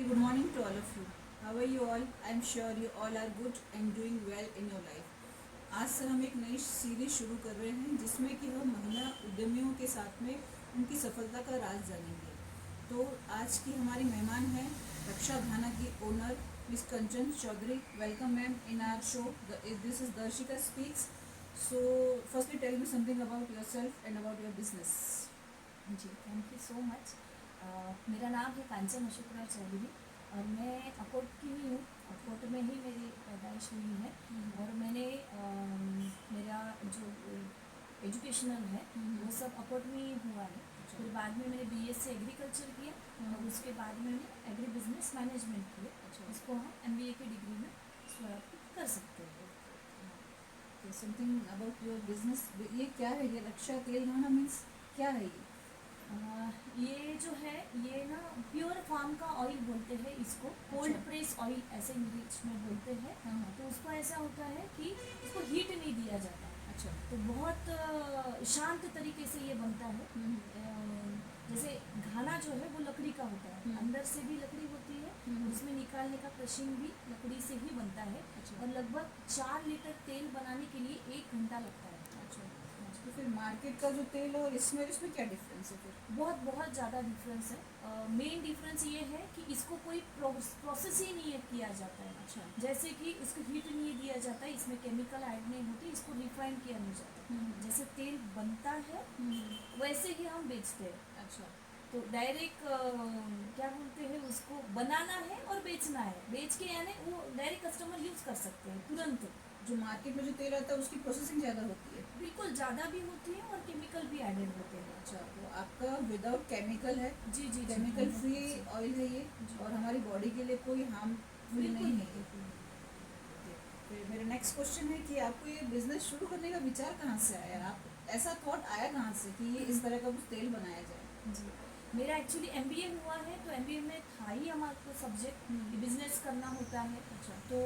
good morning to all of you. How are you all? I'm sure you all are good and doing well in your life. आज से हम एक नई series शुरू कर रहे हैं जिसमें कि हम महिला उद्यमियों के साथ में उनकी सफलता का राज जानेंगे। तो आज की हमारी मेहमान है रक्षा घाना की owner miss Kanchan Chaudhary. Welcome ma'am in our show. This is Darshika speaks. So firstly tell me something about yourself and about your business. जी थैंक यू सो मच। मेरा नाम है कांचन अशोकराव चौधरी और मैं अकोट की ही हूँ। अकोट में ही मेरी पैदाइश हुई है और मैंने मेरा जो एजुकेशनल है वो सब अकोट में ही हुआ है। फिर बाद में मैंने बीएससी एग्रीकल्चर किया और उसके बाद में मैंने एग्री बिजनेस मैनेजमेंट किया। उसको हम एमबीए की डिग्री में स्वायत्त कर सकते हैं। Something about your business. ये क्या है? ये रक्षा तेलंगाना मीन्स क्या है ये? ये जो है ये ना प्योर फार्म का ऑयल बोलते हैं इसको। कोल्ड प्रेस ऑयल ऐसे इंग्लिश में बोलते हैं। तो उसको ऐसा होता है कि इसको हीट नहीं दिया जाता। अच्छा। तो बहुत शांत तरीके से ये बनता है। जैसे घाना जो है वो लकड़ी का होता है, अंदर से भी लकड़ी होती है, उसमें निकालने का क्रशिंग भी लकड़ी से ही बनता है। अच्छा। और लगभग 4 लीटर तेल बनाने के लिए 1 घंटा लगता है। अच्छा। तो फिर मार्केट का जो तेल है और इसमें क्या डिफरेंस है? फिर बहुत ज़्यादा डिफरेंस है। मेन डिफरेंस ये है कि इसको कोई प्रोसेस ही नहीं किया जाता है। अच्छा। जैसे कि इसको हीट नहीं दिया जाता है, इसमें केमिकल ऐड नहीं होती, इसको रिफाइन किया नहीं जाता। जैसे तेल बनता है वैसे ही हम बेचते हैं। अच्छा। तो डायरेक्ट क्या बोलते हैं उसको, बनाना है और बेचना है। बेच के यानी वो डायरेक्ट कस्टमर यूज़ कर सकते हैं तुरंत। जो मार्केट में जो तेल आता है उसकी प्रोसेसिंग ज़्यादा होती है? बिल्कुल ज़्यादा भी होती है और केमिकल भी एडेड होते हैं। अच्छा। तो आपका विदाउट केमिकल है? जी जी, केमिकल फ्री ऑयल है ये और हमारी बॉडी के लिए कोई हार्मफुल नहीं है ये। फिर मेरा नेक्स्ट क्वेश्चन है कि आपको ये बिजनेस शुरू करने का विचार कहाँ से आया? आप ऐसा थॉट आया कहाँ से कि ये इस तरह का कुछ तेल बनाया जाए? जी, मेरा एक्चुअली एमबीए हुआ है तो एमबीए में था ही हमारे को सब्जेक्ट बिजनेस करना होता है। अच्छा। तो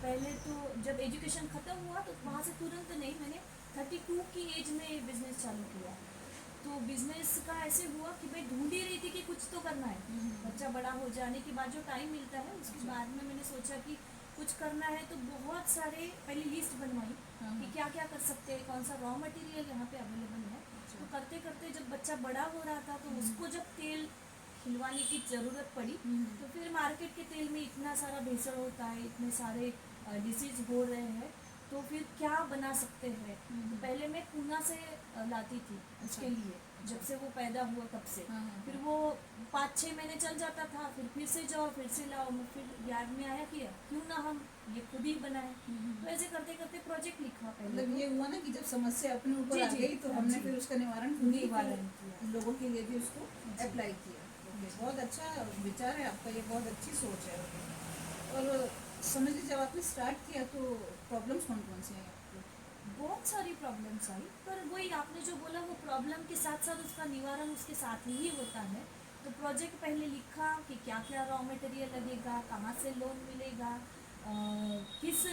पहले तो जब एजुकेशन ख़त्म हुआ तो वहाँ से तुरंत नहीं, मैंने 32 की एज में बिजनेस चालू किया। तो बिजनेस का ऐसे हुआ कि मैं ढूंढ ही रही थी कि कुछ तो करना है। बच्चा बड़ा हो जाने के बाद जो टाइम मिलता है उसके बाद में मैंने सोचा कि कुछ करना है। तो बहुत सारे पहले लिस्ट बनवाई कि क्या क्या कर सकते हैं, कौन सा रॉ मटेरियल यहाँ पे अवेलेबल है। तो करते करते जब बच्चा बड़ा हो रहा था तो उसको जब तेल खिलवाने की ज़रूरत पड़ी तो फिर मार्केट के तेल में इतना सारा भेसड़ होता है, इतने सारे डिसीज हो रहे हैं, तो फिर क्या बना सकते हैं। तो पहले मैं पूना से लाती थी उसके लिए, जब से वो पैदा हुआ तब से। फिर वो 5-6 महीने चल जाता था, फिर से जाओ, फिर से लाओ। फिर याद में आया कि क्यों ना हम ये खुद ही बनाए। तो ऐसे करते करते प्रोजेक्ट लिखा। पहले मतलब ये हुआ ना कि जब समस्या अपने ऊपर आ गई तो हमने फिर उसका निवारण खुद ही किया, लोगों के लिए भी उसको अप्लाई किया। बहुत अच्छा विचार है आपका, ये बहुत अच्छी सोच है। और समझ लीजिए जब आपने स्टार्ट किया तो प्रॉब्लम्स कौन कौन सी आई आपको? बहुत सारी प्रॉब्लम्स आई, पर वही आपने जो बोला वो प्रॉब्लम के साथ साथ उसका निवारण उसके साथ ही होता है। तो प्रोजेक्ट पहले लिखा कि क्या क्या रॉ मटेरियल लगेगा, कहाँ से लोन मिलेगा, किस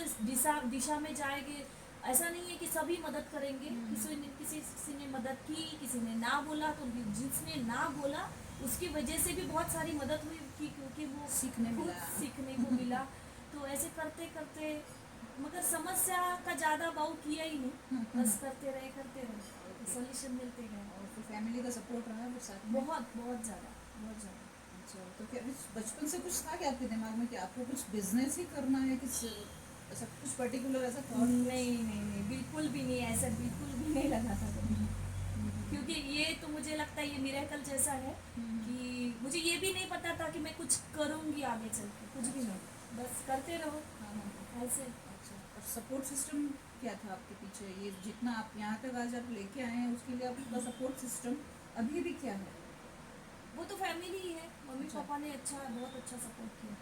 दिशा में जाएंगे। ऐसा नहीं है कि सभी मदद करेंगे, किसी ने मदद की, किसी ने ना बोला। तो जिसने ना बोला उसकी वजह से भी बहुत सारी मदद हुई क्योंकि वो सीखने को मिला। तो ऐसे करते करते मगर समस्या का ज़्यादा बाउ किया ही नहीं, बस करते रहे सोल्यूशन मिलते गए। और फिर फैमिली का सपोर्ट रहा फिर साथ में? बहुत ज़्यादा। अच्छा। तो क्या बचपन से कुछ था क्या आपके दिमाग में कि आपको कुछ बिजनेस ही करना है? कि ऐसा कुछ पर्टिकुलर ऐसा थॉट? नहीं, बिल्कुल भी नहीं, ऐसा बिल्कुल भी नहीं लगा था कभी। क्योंकि ये तो मुझे लगता है ये मिरेकल जैसा है कि मुझे ये भी नहीं पता था कि मैं कुछ करूँगी आगे चल के, कुछ भी नहीं, बस करते रहो ऐसे। अच्छा। और सपोर्ट सिस्टम क्या था आपके पीछे? ये जितना आप यहाँ तक आज आप लेके आए हैं उसके लिए आपका सपोर्ट सिस्टम अभी भी क्या है? वो तो फैमिली ही है, मम्मी पापा ने बहुत अच्छा सपोर्ट किया।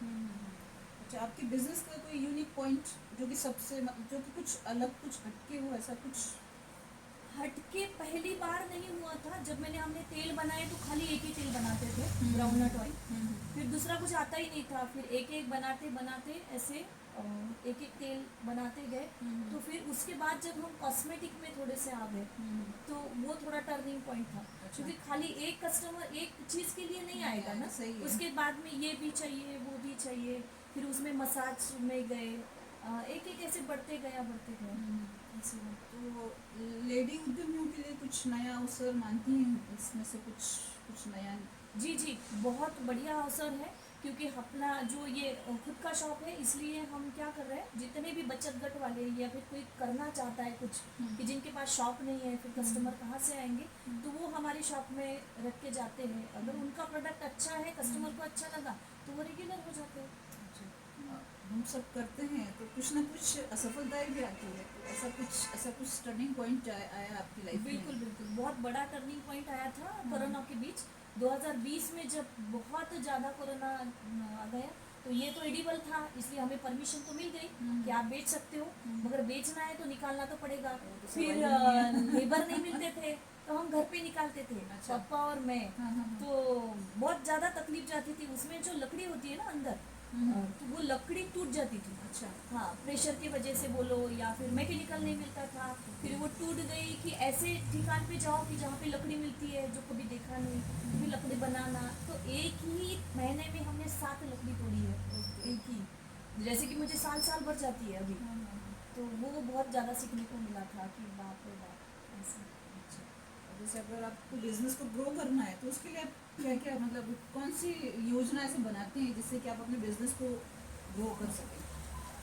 अच्छा। आपके बिजनेस का कोई यूनिक पॉइंट जो कि सबसे जो कि कुछ अलग कुछ हटके हो, ऐसा कुछ? हटके पहली बार नहीं हुआ था। जब हमने तेल बनाए तो खाली एक ही तेल बनाते थे, ग्राउंडनट ऑयल। फिर दूसरा कुछ आता ही नहीं था। फिर एक एक बनाते ऐसे एक एक तेल बनाते गए। तो फिर उसके बाद जब हम कॉस्मेटिक में थोड़े से आ गए तो वो थोड़ा टर्निंग पॉइंट था। क्योंकि खाली एक कस्टमर एक चीज़ के लिए नहीं आएगा ना, सही है। उसके बाद में ये भी चाहिए वो भी चाहिए, फिर उसमें मसाज में गए, एक एक ऐसे बढ़ते गया ऐसे। तो लेडी उद्यमियों के लिए कुछ नया अवसर मानती हैं इसमें से कुछ नया? जी जी, बहुत बढ़िया अवसर है, क्योंकि अपना जो ये खुद का शॉप है, इसलिए हम क्या कर रहे हैं, जितने भी बचत गट वाले या फिर कोई करना चाहता है कुछ, कि जिनके पास शॉप नहीं है, फिर कस्टमर कहाँ से आएंगे, तो वो हमारी शॉप में रख के जाते हैं। अगर उनका प्रोडक्ट अच्छा है, कस्टमर को अच्छा लगा, तो वो रेगुलर हो जाते हैं। हम सब करते हैं तो कुछ ना कुछ असफलताएं भी आती है, तो ऐसा कुछ टर्निंग पॉइंट आया आपकी लाइफ में? बिल्कुल बिल्कुल, बहुत बड़ा टर्निंग पॉइंट आया था कोरोना के बीच 2020 में, जब बहुत ज़्यादा कोरोना आ गया। तो ये तो एडिबल था, इसलिए हमें परमिशन तो मिल गई कि आप बेच सकते हो, मगर बेचना है तो निकालना तो पड़ेगा। तो फिर लेबर नहीं मिलते थे, तो हम घर पे निकालते थे, अच्छा। पापा और मैं। तो बहुत ज़्यादा तकलीफ जाती थी, उसमें जो लकड़ी होती है ना अंदर, तो वो लकड़ी टूट जाती थी। अच्छा। हाँ, प्रेशर की वजह से बोलो, या फिर मैकेनिकल नहीं मिलता था, फिर वो टूट गई कि ऐसे ठिकान पे जाओ कि जहाँ पे लकड़ी मिलती है, जो कभी देखा नहीं, फिर लकड़ी बनाना। तो एक ही महीने में हमने 7 लकड़ी तोड़ी है, एक ही। जैसे कि मुझे साल भर जाती है अभी। तो वो बहुत ज़्यादा सीखने को मिला था कि बाप रे बाप, ऐसा। जैसे अगर आपको बिजनेस को ग्रो करना है तो उसके लिए आप क्या क्या मतलब कौन सी योजना ऐसे बनाते हैं जिससे कि आप अपने बिजनेस को ग्रो कर सकें?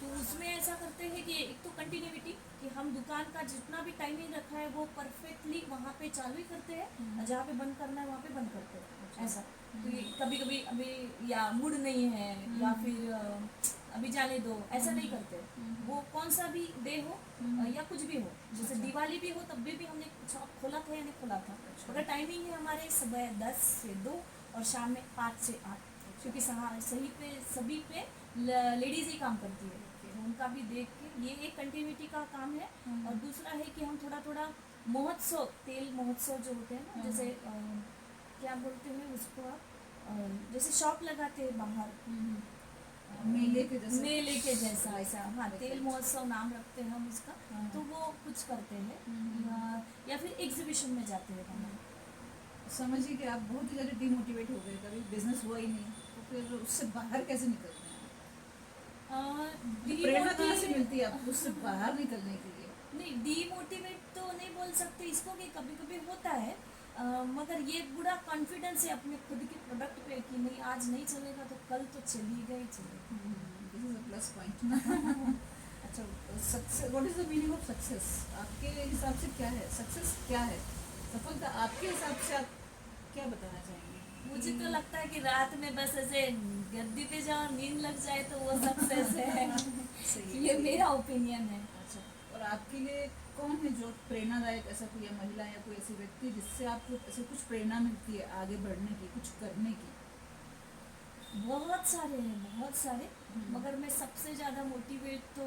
तो उसमें ऐसा करते हैं कि एक तो कंटिन्यूटी, कि हम दुकान का जितना भी टाइमिंग रखा है वो परफेक्टली वहाँ पे चालू ही करते हैं, जहाँ पे बंद करना है वहाँ पे बंद करते हैं, ऐसा। तो ये कभी कभी अभी या मूड नहीं है, या फिर अभी जाने दो, ऐसा नहीं करते। वो कौन सा भी डे हो, या कुछ भी हो, जैसे दिवाली भी हो तब भी हमने शॉप खोला था या नहीं खोला था। अगर टाइमिंग है हमारे सुबह 10 से 2 और शाम में 5 से 8, क्योंकि सही पे सभी पे लेडीज़ ही काम करती है, तो उनका भी देख के ये एक कंटिन्यूटी का काम है। और दूसरा है कि हम थोड़ा थोड़ा महोत्सव, तेल महोत्सव जो होते हैं ना, जैसे क्या बोलते हैं उसको आप, जैसे शॉप लगाते हैं बाहर, मेले के जैसा ऐसा, हाँ, तेल महोत्सव नाम रखते हैं हम उसका। तो वो कुछ करते हैं, या फिर एग्जीबिशन में जाते हैं हम। समझिए कि आप बहुत ही ज़्यादा डिमोटिवेट हो गए, कभी बिजनेस हुआ ही नहीं, तो फिर उससे बाहर कैसे निकलते हैं? प्रेरणा कहाँ से मिलती है आपको उससे बाहर निकलने के लिए? नहीं, डीमोटिवेट तो नहीं बोल सकते इसको, कि कभी कभी होता है, मगर ये बुरा कॉन्फिडेंस है अपने खुद के प्रोडक्ट पे कि नहीं, आज नहीं चलेगा तो कल तो चलेगा ही चलेगा। This is a plus point. अच्छा, success, what is the meaning of success आपके हिसाब से? क्या है सक्सेस, क्या है सफलता आपके हिसाब से? आप क्या बताना चाहेंगे? मुझे तो लगता है कि रात में बस ऐसे गद्दी पे जाओ, नींद लग जाए तो वो सक्सेस है। सही ये मेरा ओपिनियन है। अच्छा, और आपके लिए कौन है जो प्रेरणादायक, ऐसा कोई महिला या कोई ऐसी व्यक्ति जिससे आपको ऐसे कुछ प्रेरणा मिलती है आगे बढ़ने की, कुछ करने की? बहुत सारे हैं, बहुत सारे, मगर मैं सबसे ज़्यादा मोटिवेट तो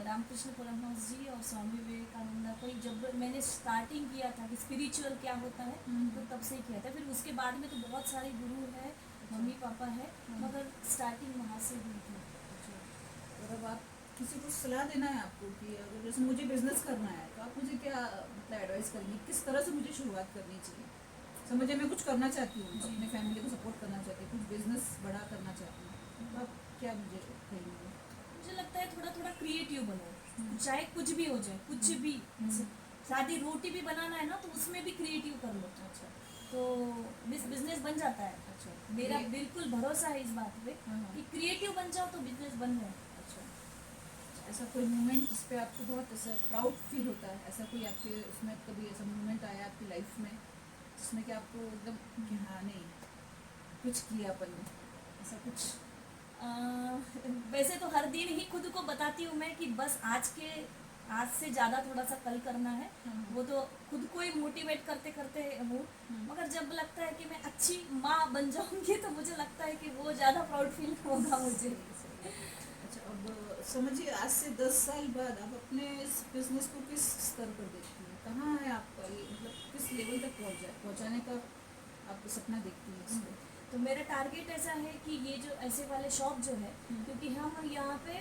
रामकृष्ण परमहंस जी और स्वामी विवेकानंद को ही, जब मैंने स्टार्टिंग किया था कि स्पिरिचुअल क्या होता है, तो तब से किया था। फिर उसके बाद में तो बहुत सारे गुरु हैं, मम्मी पापा है, मगर स्टार्टिंग वहाँ से हुई थी। और अब आप किसी को सलाह देना है आपको कि अगर जैसे मुझे बिजनेस करना है तो आप मुझे क्या मतलब एडवाइस करेंगे, किस तरह से मुझे शुरुआत करनी चाहिए? समझिए मैं कुछ करना चाहती हूँ, अपने फैमिली को सपोर्ट करना चाहती हूँ, कुछ बिजनेस बड़ा करना चाहती हूँ, तो आप क्या मुझे कहेंगे? मुझे लगता है थोड़ा थोड़ा क्रिएटिव बनो, चाहे कुछ भी हो जाए, कुछ भी। सादी रोटी भी बनाना है ना, तो उसमें भी क्रिएटिव कर लो, अच्छा, तो बिजनेस बन जाता है। अच्छा, मेरा बिल्कुल भरोसा है इस बात पे कि क्रिएटिव बन जाओ तो बिजनेस बन जाए। अच्छा, ऐसा कोई मोमेंट जिस पे आपको बहुत ऐसा प्राउड फील होता है, ऐसा कोई आपके उसमें कभी ऐसा मोमेंट आया आपकी लाइफ में जिसमें कि आपको एकदम कि हाँ नहीं कुछ किया अपन ने, ऐसा कुछ? वैसे तो हर दिन ही खुद को बताती हूँ मैं कि बस आज से ज़्यादा थोड़ा सा कल करना है। वो तो खुद को ही मोटिवेट करते करते हूँ, मगर जब लगता है कि मैं अच्छी माँ बन जाऊँगी तो मुझे लगता है कि वो ज़्यादा प्राउड फील होगा मुझे। अच्छा, अब समझिए आज से 10 साल बाद आप अपने इस बिजनेस को किस स्तर पर देखती हैं? कहाँ है आपका ये, मतलब किस लेवल तक पहुँचाने का आप सपना देखती हैं इसमें? तो मेरा टारगेट ऐसा है कि ये जो ऐसे वाले शॉप जो है, क्योंकि हम यहाँ पे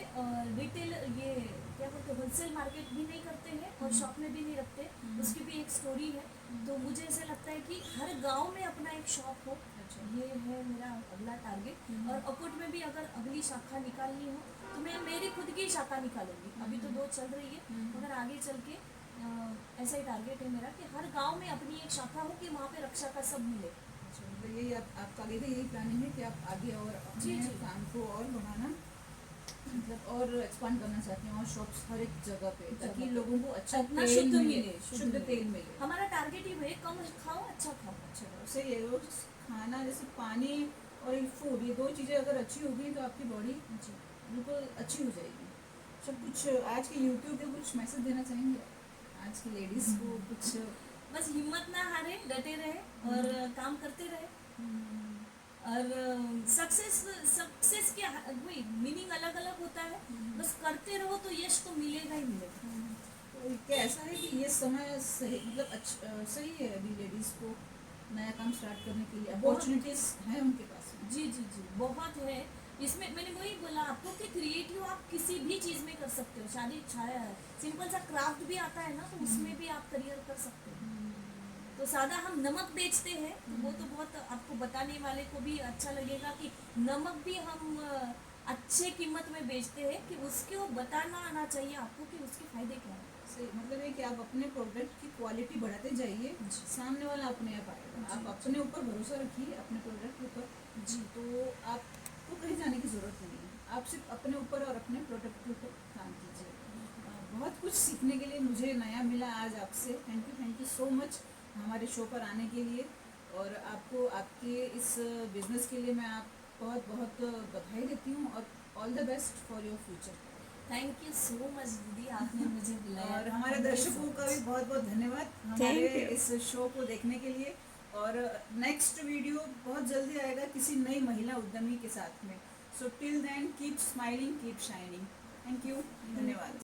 रिटेल, ये क्या बोलते हैं, होलसेल मार्केट भी नहीं करते हैं और शॉप में भी नहीं रखते, उसकी भी एक स्टोरी है। तो मुझे ऐसा लगता है कि हर गांव में अपना एक शॉप हो। अच्छा। ये है मेरा अगला टारगेट। और अकोट में भी अगर अगली शाखा निकालनी हो तो मैं मेरी खुद की शाखा निकालूंगी। अभी तो 2 चल रही है, मगर आगे चल के ऐसा ही टारगेट है मेरा कि हर गांव में अपनी एक शाखा हो कि वहाँ पे रक्षा का सब मिले। अच्छा, मतलब यही आपका आगे का यही प्लानिंग है कि आप आगे और अपने जी। काम को और बढ़ाना, मतलब और एक्सपांड करना चाहते हैं और शॉप्स हर एक जगह पे, ताकि जगह पे। लोगों को अच्छा अपना तेल शुद्ध मिले, मिले, शुद्ध तेल मिले। हमारा टारगेट ही है, कम खाओ अच्छा खाओ। अच्छा, सही है। वो खाना जैसे पानी और फूड, ये 2 चीज़ें अगर अच्छी होगी तो आपकी बॉडी जी। बिल्कुल अच्छी हो जाएगी। सब कुछ आज के यूट्यूब पे कुछ मैसेज देना चाहेंगे आज की लेडीज़ को कुछ? बस हिम्मत ना हारे, डटे रहे और काम करते रहे। और सक्सेस सक्सेस के वही मीनिंग अलग अलग होता है। बस करते रहो तो यश तो मिलेगा ही मिलेगा। तो क्या ऐसा है कि ये समय सही, मतलब सही है अभी लेडीज़ को नया काम स्टार्ट करने के लिए? अपॉर्चुनिटीज़ हैं उनके पास में? जी जी जी, बहुत है इसमें। मैंने वही बोला आपको कि क्रिएटिव आप किसी भी चीज़ में कर सकते हो। शादी छाया सिंपल सा क्राफ्ट भी आता है ना, तो उसमें भी आप करियर कर सकते हो। तो सादा हम नमक बेचते हैं तो वो तो बहुत आपको बताने वाले को भी अच्छा लगेगा कि नमक भी हम अच्छे कीमत में बेचते हैं, कि उसको बताना आना चाहिए आपको कि उसके फायदे क्या हैं। सही, मतलब है कि आप अपने प्रोडक्ट की क्वालिटी बढ़ाते जाइए, सामने वाला अपने आप आएगा। आप अपने ऊपर भरोसा रखिए, अपने प्रोडक्ट के ऊपर जी, तो आपको कहीं जाने की ज़रूरत नहीं है। आप सिर्फ अपने ऊपर और अपने प्रोडक्ट के ऊपर काम कीजिए। बहुत कुछ सीखने के लिए मुझे नया मिला आज आपसे। थैंक यू सो मच हमारे शो पर आने के लिए। और आपको आपके इस बिज़नेस के लिए मैं आप बहुत बहुत बधाई देती हूँ और all the best for your future. Thank you so much दीदी, आपने मुझे बुलाया। और हमारे Thank you दर्शकों so का भी much. बहुत बहुत धन्यवाद हमारे इस शो को देखने के लिए। और नेक्स्ट वीडियो बहुत जल्दी आएगा किसी नई महिला उद्यमी के साथ में। So till then keep smiling, keep shining. Thank you, धन्यवाद।